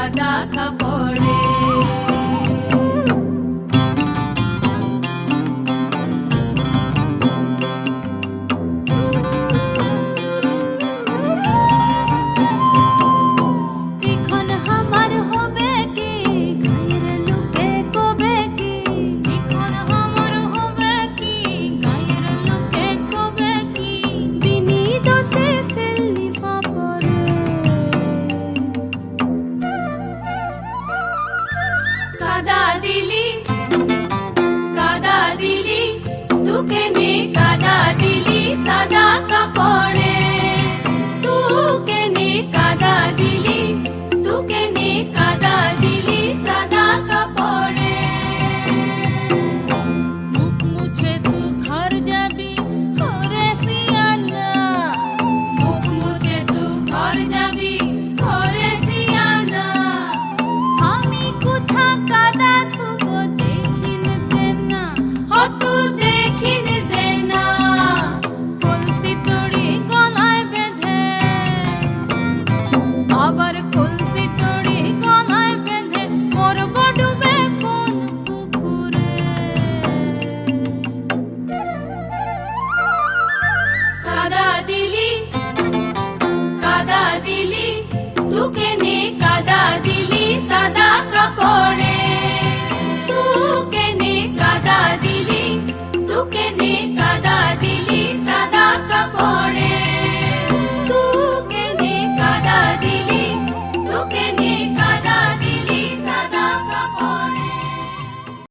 সাদা কাপড়ে। কাদা দিলি তুকে নে কাদা দিলি সাদা কাপড়ে। তুকে নে কাদা দিলি সাদা কাপড়ে। মুখ মুছে তু ঘর যাবি ওরে সিয়ানা। মুখ মুছে তু ঘর যাবি ওরে সিয়ানা। আমি কোথা কাদা ধুবো দেখিন দেনা। তু দেখিন দেনা। কলসি তড়ি গলায় বেঁধে, আবার কলসি তড়ি গলায় বেঁধে করব ডুবে কোন পুকুরে। কাদা দিলি তুকে নে কাদা দিলি সাদা কাপড়ে।